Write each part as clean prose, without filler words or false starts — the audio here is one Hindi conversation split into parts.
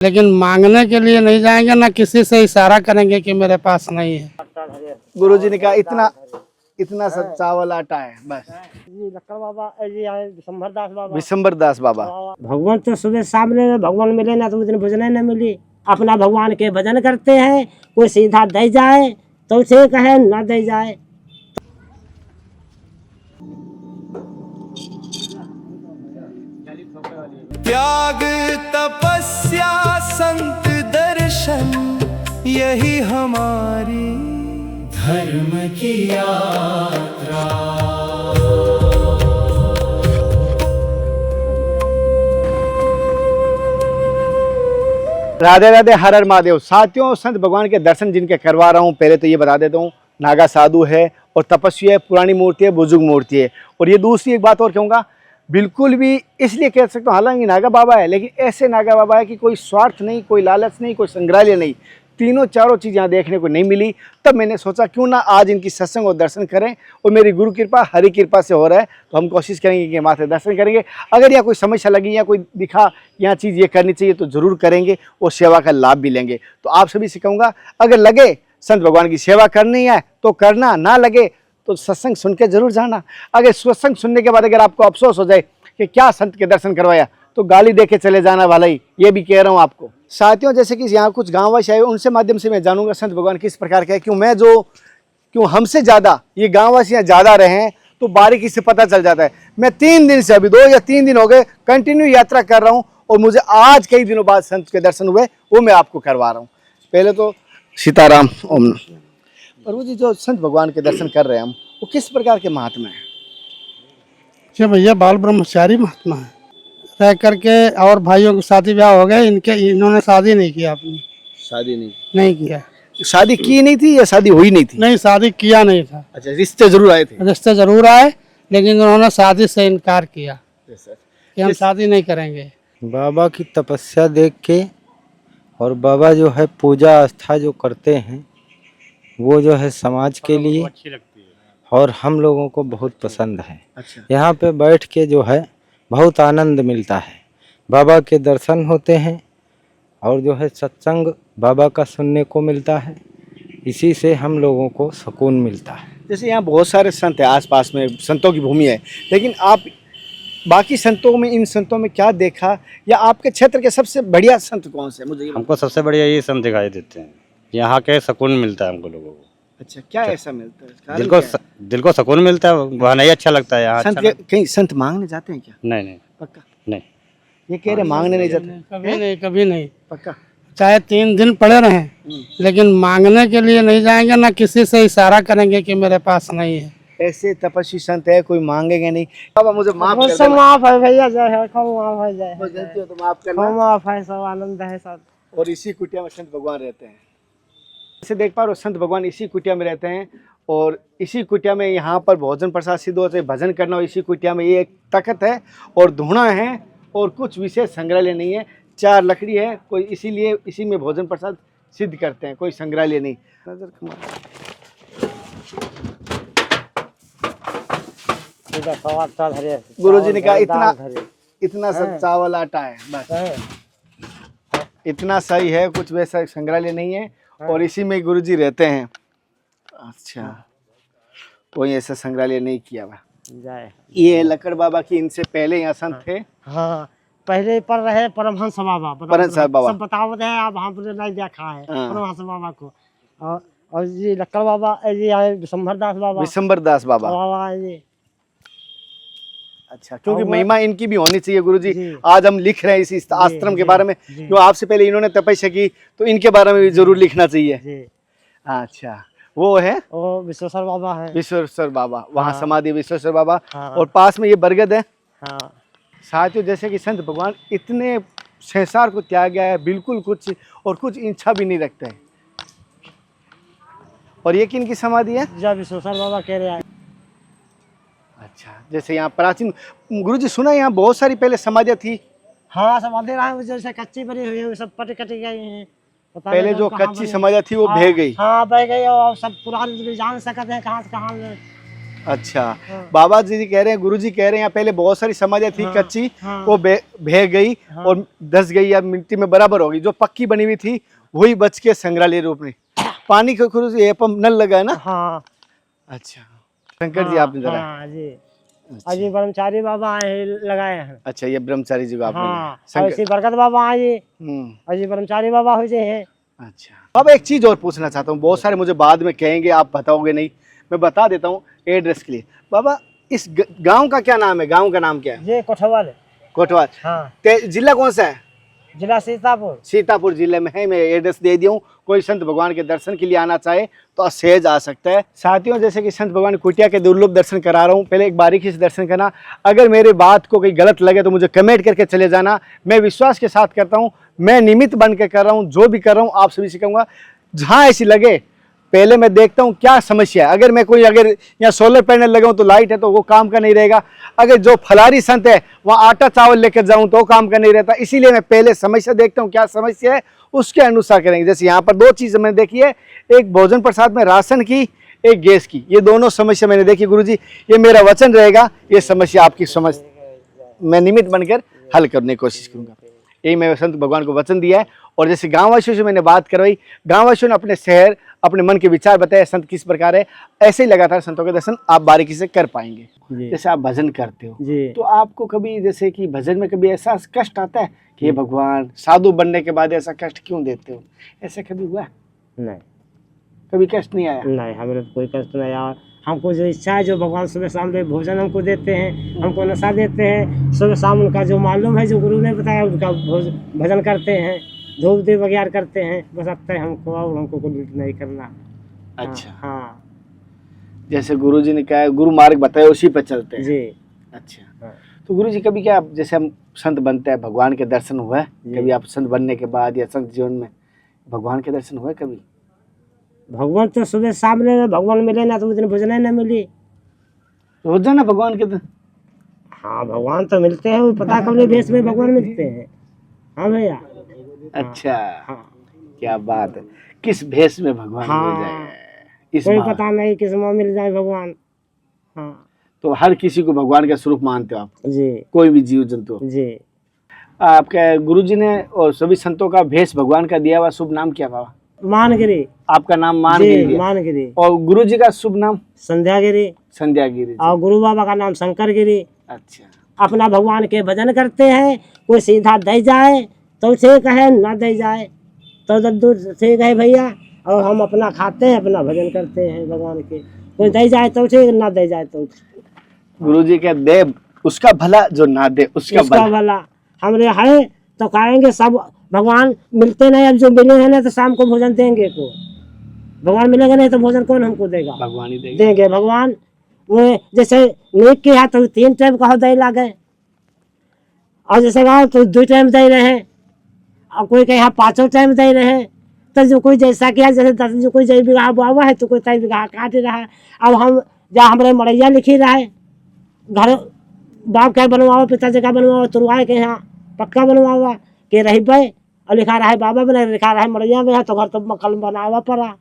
लेकिन मांगने के लिए नहीं जाएंगे, ना किसी से इशारा करेंगे कि मेरे पास नहीं है। गुरुजी ने कहा इतना इतना सब चावल आटा है बस। जी लक्कड़ बाबा जी आए, विशंबर दास बाबा। विशंबर दास बाबा। भगवान तो सुबह शाम ने भगवान मिले ना तो उस दिन भोजन न मिली। अपना भगवान के भजन करते हैं, कोई सीधा दे जाए तो उसे कहे ना दे जाए। त्याग तपस्या संत दर्शन यही हमारी धर्म की यात्रा। राधे राधे, हर हर महादेव। साथियों, संत भगवान के दर्शन जिनके करवा रहा हूँ, पहले तो ये बता देता हूँ, नागा साधु है और तपस्वी है, पुरानी मूर्ति है, बुजुर्ग मूर्ति है। और ये दूसरी एक बात और कहूँगा, बिल्कुल भी इसलिए कह सकता हूँ, हालांकि नागा बाबा है लेकिन ऐसे नागा बाबा है कि कोई स्वार्थ नहीं, कोई लालच नहीं, कोई संग्रहालय नहीं, तीनों चारों चीज़ यहाँ देखने को नहीं मिली। तब मैंने सोचा क्यों ना आज इनकी सत्संग और दर्शन करें। और मेरी गुरु कृपा, हरि कृपा से हो रहा है, तो हम कोशिश करेंगे कि वहाँ से दर्शन करेंगे। अगर यहाँ कोई समस्या लगी या कोई दिखा यहाँ चीज़ ये करनी चाहिए तो ज़रूर करेंगे और सेवा का लाभ भी लेंगे। तो आप सभी से कहूँगा, अगर लगे संत भगवान की सेवा करनी है तो करना, ना लगे तो सत्संग सुन के जरूर जाना। अगर सत्संग सुनने के बाद अगर आपको अफसोस हो जाए कि क्या संत के दर्शन करवाया, तो गाली दे के चले जाना वाला ही, ये भी कह रहा हूँ आपको। साथियों, जैसे कि यहाँ कुछ गाँववासी आए, उनसे माध्यम से मैं जानूंगा संत भगवान किस प्रकार का है। क्यों हमसे ज़्यादा ये गाँववासी यहाँ ज़्यादा रहे हैं तो बारीकी से पता चल जाता है। मैं 3 दिन से, अभी 2 या 3 दिन हो गए कंटिन्यू यात्रा कर रहा हूँ और मुझे आज कई दिनों बाद संत के दर्शन हुए, वो मैं आपको करवा रहा हूँ। पहले तो सीताराम ओम। प्रभु जी, जो संत भगवान के दर्शन कर रहे हैं हम, वो किस प्रकार के महात्मा है? ये भैया बाल ब्रह्मचारी महात्मा है, रह करके और भाइयों के शादी ब्याह हो गए इन्होंने शादी नहीं किया, अपनी शादी नहीं किया। शादी की नहीं थी या शादी हुई नहीं थी? नहीं, शादी किया नहीं था। अच्छा, रिश्ते जरूर आए थे? रिश्ते जरूर आए, लेकिन उन्होंने शादी से इनकार किया कि हम शादी नहीं करेंगे। बाबा की तपस्या देख के और बाबा जो है पूजा आस्था जो करते हैं वो जो है समाज के लिए अच्छी लगती है और हम लोगों को बहुत पसंद है। अच्छा। यहाँ पे बैठ के जो है बहुत आनंद मिलता है, बाबा के दर्शन होते हैं और जो है सत्संग बाबा का सुनने को मिलता है, इसी से हम लोगों को सुकून मिलता है। जैसे यहाँ बहुत सारे संत हैं, आसपास में संतों की भूमि है, लेकिन आप बाकी संतों में, इन संतों में क्या देखा, या आपके क्षेत्र के सबसे बढ़िया संत कौन से? मुझे हमको सबसे बढ़िया ये संत दिखाई देते हैं, यहाँ के सुकून मिलता है हमको लोगों को। अच्छा, क्या ऐसा मिलता है? दिल को सुकून मिलता है, वहाँ नहीं अच्छा लगता है यहाँ। संत कहीं संत मांगने जाते हैं क्या? नहीं पक्का नहीं, ये कह रहे मांगने नहीं जाते? कभी नहीं। पक्का? चाहे 3 दिन पड़े रहें, लेकिन मांगने के लिए नहीं जाएंगे, ना किसी से इशारा करेंगे कि मेरे पास नहीं है। ऐसे तपस्वी संत है, कोई मांगेंगे नहीं। बाबा मुझे माफ कर सब माफ है भैया, जय है, खूब माफ है, जय देना, है, तो माफ करना। खूब माफ है, सब आनंद है सब। और इसी कुटिया में संत भगवान रहते हैं। इसे देख पा रहे हो, संत भगवान इसी कुटिया में रहते हैं और इसी कुटिया में यहाँ पर भोजन प्रसाद सिद्ध होते हैं, भजन करना हो इसी कुटिया में, ये एक तख्त है और धुना है और कुछ विशेष संग्रहालय नहीं है। 4 लकड़ी है, कोई इसीलिए इसी में भोजन प्रसाद सिद्ध करते हैं, कोई संग्रहालय नहीं। गुरुजी ने कहा इतना सब चावल आटा है बस, इतना सही है, कुछ वैसा संग्रहालय नहीं है और इसी में गुरुजी रहते हैं। अच्छा, कोई ऐसा संग्रहालय नहीं किया हुआ। ये लक्कड़ बाबा की, इनसे पहले यहाँ संत थे। हाँ, पहले पर रहे परमहंस बाबा, सब बतावत है, आप वहाँ पर नहीं देखा है परमहंस बाबा को। और ये लक्कड़ बाबा जी आए, विशंबर दास बाबा। विशंबर दास बाबा ये। अच्छा, क्योंकि महिमा इनकी भी होनी चाहिए गुरुजी। आज हम लिख रहे हैं इसी आश्रम के बारे में, जो आपसे पहले इन्होंने तपस्या की, तो इनके बारे में भी जरूर लिखना चाहिए। अच्छा, वो है वो विश्वेश्वर बाबा है, विश्वेश्वर बाबा, वहाँ समाधि विश्वेश्वर बाबा। और पास में ये बरगद है। साथियों, जैसे कि संत भगवान इतने संसार को त्याग गया है, बिल्कुल कुछ और कुछ इच्छा भी नहीं रखते हैं। और ये किन की समाधि है? जब विश्वेश्वर बाबा कह रहे हैं। अच्छा, जैसे यहाँ प्राचीन, गुरुजी सुना यहाँ बहुत सारी पहले समाधियाँ थी। हाँ, समाधि रहा, जैसे कच्ची बनी हुई है, सब पट कटी गई हैं। पहले जो कच्ची समाधियाँ थी वो बह गई। हाँ, बह गई, और सब पुरानी जान सकते हैं कहाँ से कहाँ अच्छा, बाबा जी कह रहे हैं, गुरु जी कह रहे हैं यहाँ पहले बहुत सारी समाधियाँ थी कच्ची, वो बह गई और धस गई या मिट्टी में बराबर हो गई। जो पक्की बनी हुई थी वही बच के संग्रहालय रूप में। पानी का खुद ये पंप नल लगा है ना? हाँ। अच्छा, शंकर जी आपने जरा। हाँ जी। अजी ब्रह्मचारी बाबा लगाए हैं। अच्छा, ये ब्रह्मचारी जी को आपने। हाँ, ऐसी बरकत बाबा आए जी। अजी ब्रह्मचारी बाबा हो जाए हैं। अच्छा, अब एक चीज और पूछना चाहता हूँ, बहुत सारे मुझे बाद में कहेंगे आप बताओगे नहीं, मैं बता देता हूँ एड्रेस के लिए। बाबा इस गांव का क्या नाम है? गांव का नाम क्या है? ये कोठवाल। कोटवाल। हाँ। जिला कौन सा है? जिला सीतापुर। सीतापुर जिले में है। मैं एड्रेस दे दिया हूँ, कोई संत भगवान के दर्शन के लिए आना चाहे तो सहज आ सकता है। साथियों, जैसे कि संत भगवान कुटिया के दुर्लभ दर्शन करा रहा हूँ, पहले एक बारीकी से दर्शन करना। अगर मेरे बात को कोई गलत लगे तो मुझे कमेंट करके चले जाना। मैं विश्वास के साथ करता हूँ, मैं निमित्त बन के कर रहा हूँ, जो भी कर रहा हूँ आप सभी से कहूँगा जहाँ ऐसी लगे पहले मैं देखता हूँ क्या समस्या है। अगर मैं कोई अगर यहाँ सोलर पैनल लगाऊं तो लाइट है तो वो काम का नहीं रहेगा। अगर जो फलारी संत है वहाँ आटा चावल लेकर जाऊं तो काम का नहीं रहता। इसीलिए मैं पहले समस्या देखता हूँ क्या समस्या है, उसके अनुसार करेंगे। जैसे यहाँ पर दो चीज़ मैंने देखी है, एक भोजन प्रसाद में राशन की, एक गैस की। ये दोनों समस्या मैंने देखी। गुरुजी ये मेरा वचन रहेगा, ये समस्या आपकी समझ मैं निमित्त बनकर हल करने की कोशिश करूँगा। यही मैं संत भगवान को वचन दिया है। और जैसे गाँव वासियों से मैंने बात करवाई, गाँव वासियों ने अपने शहर अपने मन के विचार बताए संत किस प्रकार है, ऐसे ही लगातार संतों के दर्शन आप बारीकी से कर पाएंगे। जैसे आप भजन करते हो तो आपको कभी जैसे कि भजन में कभी ऐसा कष्ट आता है कि ये भगवान साधु बनने के बाद ऐसा कष्ट क्यों देते हो, ऐसा कभी हुआ? नहीं, कभी कष्ट नहीं आया? नहीं, हमें कोई कष्ट नहीं आया। हमको जो इच्छा है, जो भगवान सुबह शाम भोजन हमको देते हैं, हमको नशा देते हैं, सुबह शाम उनका जो मालूम है, जो गुरु ने बताया उनका भजन करते हैं, धूप दीप वगैरह करते हैं, बस अब हमको और हमको कुछ नहीं करना। अच्छा। हाँ, जैसे गुरु जी ने कहा गुरु मार्ग बताया उसी पर चलते हैं। जी। अच्छा। हाँ। तो गुरु जी कभी क्या जैसे हम संत बनते हैं, भगवान के दर्शन हुआ है कभी? आप संत बनने के बाद या संत जीवन में भगवान के दर्शन हुए कभी? भगवान तो सुबह शाम भगवान मिले ना तो उस दिन भोजन न मिली। रोजाना भगवान के हाँ, भगवान तो मिलते हैं, वो पता कब भेष में भगवान मिलते हैं। हाँ भैया। अच्छा। हाँ। क्या बात है, किस भेष में भगवान मिल जाए इस कोई पता नहीं, किस में मिल जाए भगवान। हाँ। तो हर किसी को भगवान का स्वरूप मानते हो आप? जी। कोई भी जीव जंतु? जी। आपके गुरु जी ने और सभी संतों का भेष भगवान का दिया हुआ शुभ नाम क्या बाबा? मानगिरी। आपका नाम मानगिरी? मानगिरी। और गुरु जी का शुभ नाम? संध्यागिरी। संध्यागिरी। और गुरु बाबा का नाम शंकर गिरी। अच्छा। अपना भगवान के भजन करते हैं, कोई सीधा दे जाए तो ठीक है, ना दे जाए तो दूर ठीक है भैया। और हम अपना खाते हैं, अपना भजन करते हैं भगवान के। कोई दे जाए तो ठीक, ना दे जाए तो। गुरु जी के दे उसका भला, जो ना दे उसका भला। हमरे है तो खाएंगे सब। भगवान मिलते नहीं, अब जो मिले हैं ना तो शाम को भोजन देंगे को। भगवान मिलेगा नहीं तो भोजन कौन हमको देगा? भगवान ही देंगे भगवान। वो जैसे नेक के है तो 3 टाइम का दे लागे, और जैसे गाँव तो 2 टाइम दे रहे, और कोई के यहाँ 5 टाइम दे रहे। तो जो कोई जैसा किया, जैसे 10 जो कोई 1 बीघा बोआ है तो कोई 3 बीघा काट रहा है। अब हम जहाँ हमारे मड़ैया लिखी रहा है, घर बाप का बनवाओ, पिताजी का बनवाओ, तुरवाए के यहाँ पक्का बनवावा के रही पे, और लिखा रहा है बाबा बने, लिखा रहा है मड़ैया में है तो घर तो मकल बनावा पड़ा।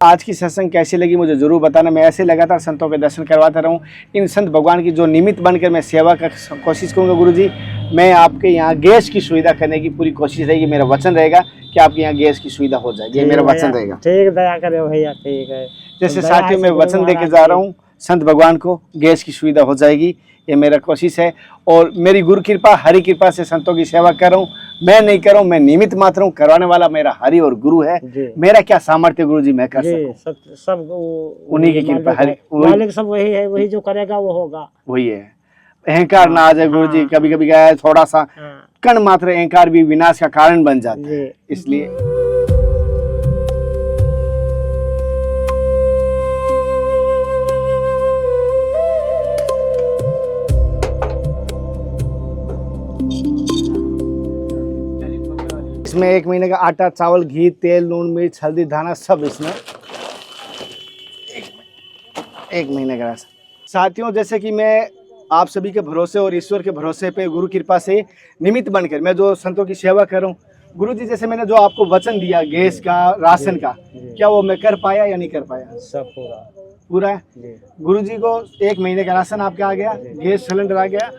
आज की सत्संग कैसी लगी मुझे जरूर बताना। मैं ऐसे लगातार संतों के दर्शन करवाता रहूं। इन संत भगवान की जो निमित्त बनकर मैं सेवा का कोशिश करूंगा। गुरुजी, मैं आपके यहाँ गैस की सुविधा करने की पूरी कोशिश रहेगी। मेरा वचन रहेगा कि आपके यहाँ गैस की सुविधा हो जाएगी, ये मेरा वचन रहेगा। ठीक, दया करे भैया, ठीक है। जैसे साथियों मैं वचन देके जा रहा हूँ संत भगवान को, गैस की सुविधा हो जाएगी, ये मेरा कोशिश है। और मेरी गुरु कृपा, हरि कृपा से संतों की सेवा कर रहा हूँ। मैं नहीं कर रहा हूँ, मैं निमित्त मात्र हूँ। करवाने वाला मेरा हरि और गुरु है। मेरा क्या सामर्थ्य गुरु जी मैं कर सकूं? सब उन्हीं की कृपा, हरि मालिक सब वही है, वही जो करेगा वो होगा। वही है। अहंकार ना आ जाए गुरु जी। कभी कभी क्या है, थोड़ा सा कण मात्र अहंकार भी विनाश का कारण बन जाता है। इसलिए इसमें 1 महीने का आटा, चावल, घी, तेल, नून, मिर्च, हल्दी, धाना सब इसमें 1 महीने का राशन। साथियों, जैसे कि मैं आप सभी के भरोसे और ईश्वर के भरोसे पे, गुरु कृपा से निमित्त बनकर मैं जो संतों की सेवा कर रहा हूँ। गुरु जी, जैसे मैंने जो आपको वचन दिया गैस का, राशन का, क्या वो मैं कर पाया या नहीं कर पाया? सब पूरा पूरा है। जी गुरुजी को 1 महीने का राशन आपके आ गया, गैस सिलेंडर आ गया।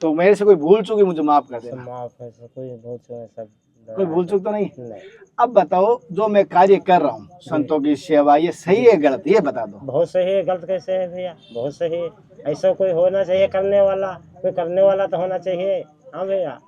तो मेरे से कोई भूल चूक है, मुझे माफ कर देना। माफ है सब, कोई बहुत सब कोई भूल चूक तो नहीं। नहीं। अब बताओ, जो मैं कार्य कर रहा हूँ संतों की सेवा, ये सही है गलत, ये बता दो। बहुत सही है, गलत कैसे है भैया? बहुत सही है। ऐसा कोई होना चाहिए करने वाला, कोई करने वाला तो होना चाहिए। हाँ भैया।